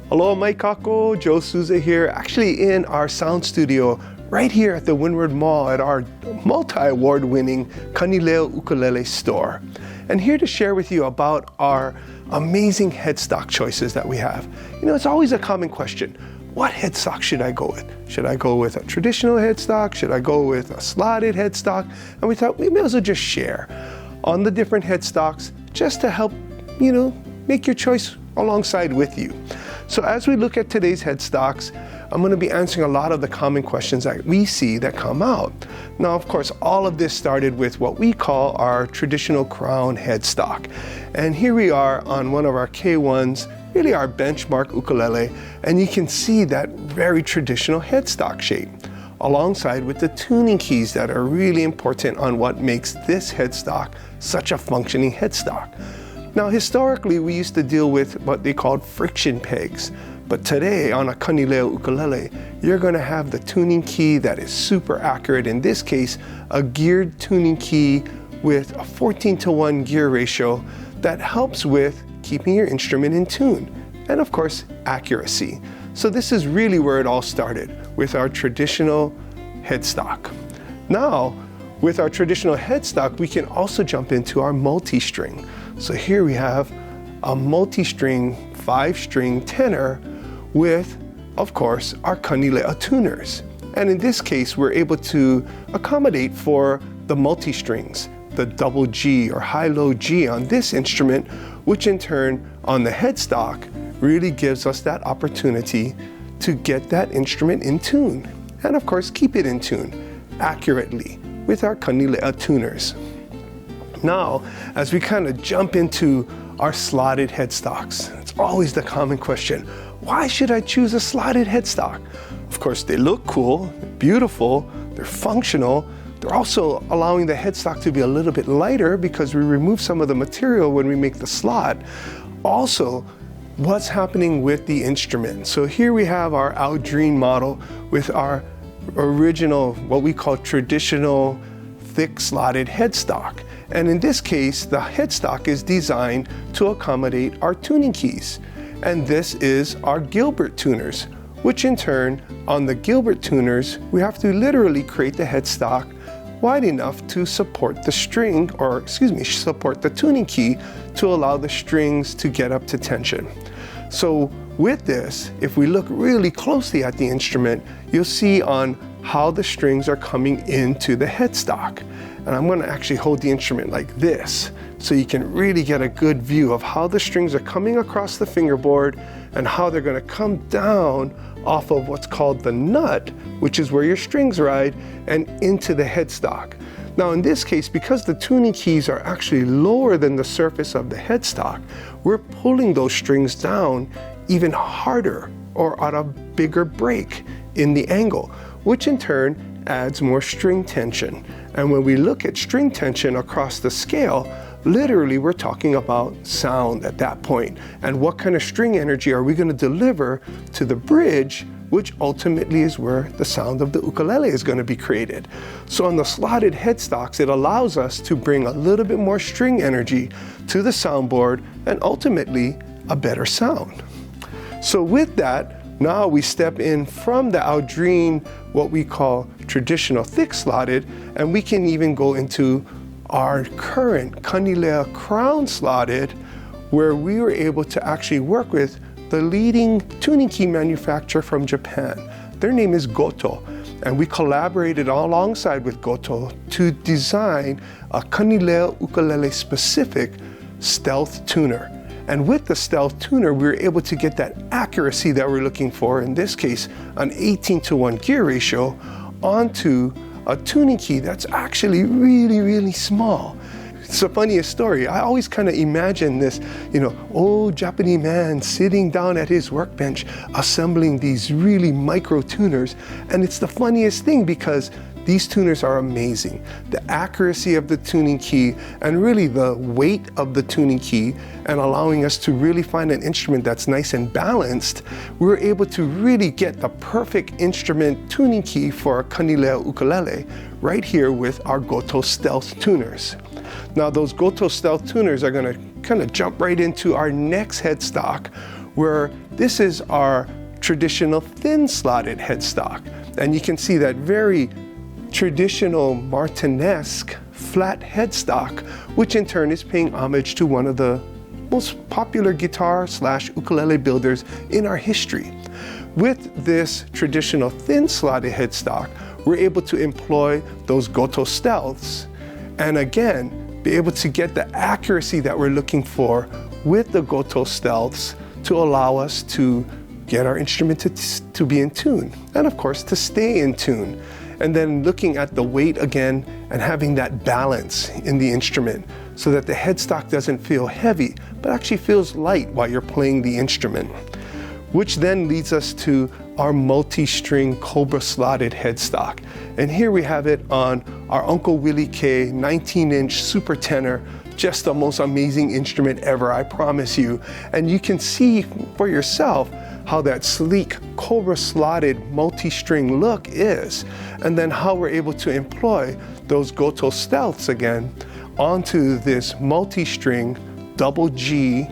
Hello, my kako, Joe Souza here, actually in our sound studio right here at the Windward Mall at our multi-award winning Kanile'a Ukulele store. And here to share with you about our amazing headstock choices that we have. You know, it's always a common question. What headstock should I go with? Should I go with a traditional headstock? Should I go with a slotted headstock? And we thought we may as well just share on the different headstocks just to help, you know, make your choice alongside with you. So as we look at today's headstocks, I'm going to be answering a lot of the common questions that we see that come out. Now, of course, all of this started with what we call our traditional crown headstock. And here we are on one of our K1s, really our benchmark ukulele, and you can see that very traditional headstock shape, alongside with the tuning keys that are really important on what makes this headstock such a functioning headstock. Now, historically, we used to deal with what they called friction pegs. But today, on a Kanile'a ukulele, you're going to have the tuning key that is super accurate. In this case, a geared tuning key with a 14:1 gear ratio that helps with keeping your instrument in tune. And of course, accuracy. So this is really where it all started, with our traditional headstock. Now, with our traditional headstock, we can also jump into our multi-string. So here we have a multi-string 5-string tenor with, of course, our Kanile'a tuners. And in this case, we're able to accommodate for the multi-strings, the double G or high-low G on this instrument, which in turn on the headstock really gives us that opportunity to get that instrument in tune. And of course, keep it in tune accurately with our Kanile'a tuners. Now, as we kind of jump into our slotted headstocks, it's always the common question, why should I choose a slotted headstock? Of course, they look cool, beautiful, they're functional. They're also allowing the headstock to be a little bit lighter because we remove some of the material when we make the slot. Also, what's happening with the instrument? So here we have our Aldrine model with our original, what we call traditional thick slotted headstock. And in this case, the headstock is designed to accommodate our tuning keys. And this is our Gilbert tuners, which in turn, on the Gilbert tuners, we have to literally create the headstock wide enough to support the string, or excuse me, support the tuning key to allow the strings to get up to tension. So with this, if we look really closely at the instrument, you'll see on how the strings are coming into the headstock. And I'm going to actually hold the instrument like this so you can really get a good view of how the strings are coming across the fingerboard and how they're going to come down off of what's called the nut, which is where your strings ride, and into the headstock. Now in this case, because the tuning keys are actually lower than the surface of the headstock, we're pulling those strings down even harder or at a bigger break in the angle, which in turn adds more string tension. And when we look at string tension across the scale, literally we're talking about sound at that point. And what kind of string energy are we going to deliver to the bridge, which ultimately is where the sound of the ukulele is going to be created. So on the slotted headstocks, it allows us to bring a little bit more string energy to the soundboard and ultimately a better sound. So with that, now we step in from the Aldrine, what we call traditional thick slotted, and we can even go into our current Kanile'a crown slotted, where we were able to actually work with the leading tuning key manufacturer from Japan. Their name is Goto, and we collaborated alongside with Goto to design a Kanile'a ukulele specific stealth tuner. And with the stealth tuner, we were able to get that accuracy that we're looking for, in this case, an 18:1 gear ratio, onto a tuning key that's actually really, really small. It's the funniest story. I always kind of imagine this, old Japanese man sitting down at his workbench, assembling these really micro tuners. And it's the funniest thing because these tuners are amazing. The accuracy of the tuning key and really the weight of the tuning key, and allowing us to really find an instrument that's nice and balanced, we're able to really get the perfect instrument tuning key for a Kanile'a ukulele right here with our Goto Stealth tuners. Now those Goto Stealth tuners are going to kind of jump right into our next headstock, where this is our traditional thin slotted headstock. And you can see that very traditional Martinesque flat headstock, which in turn is paying homage to one of the most popular guitar/ukulele builders in our history. With this traditional thin slotted headstock, we're able to employ those goto stealths and again, be able to get the accuracy that we're looking for with the goto stealths to allow us to get our instrument to be in tune and of course to stay in tune. And then looking at the weight again and having that balance in the instrument so that the headstock doesn't feel heavy, but actually feels light while you're playing the instrument. Which then leads us to our multi-string Cobra Slotted headstock. And here we have it on our Uncle Willie K 19-inch super tenor, just the most amazing instrument ever, I promise you. And you can see for yourself how that sleek Cobra Slotted multi-string look is, and then how we're able to employ those goto stealths again onto this multi-string double G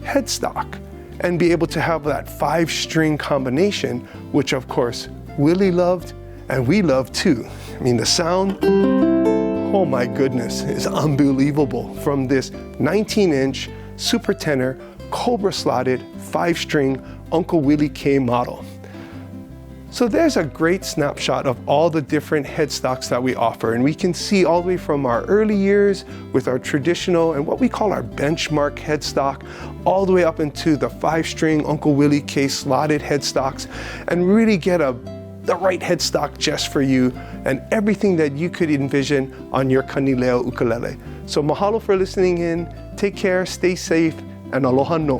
headstock and be able to have that 5-string combination, which of course Willie loved and we love too. I mean, the sound, oh my goodness, is unbelievable from this 19-inch super tenor Cobra Slotted 5-string Uncle Willie K model. So there's a great snapshot of all the different headstocks that we offer, and we can see all the way from our early years with our traditional and what we call our benchmark headstock, all the way up into the 5-string Uncle Willie K slotted headstocks, and really get the right headstock just for you and everything that you could envision on your Kanile'a ukulele. So mahalo for listening in, take care, stay safe, and aloha no.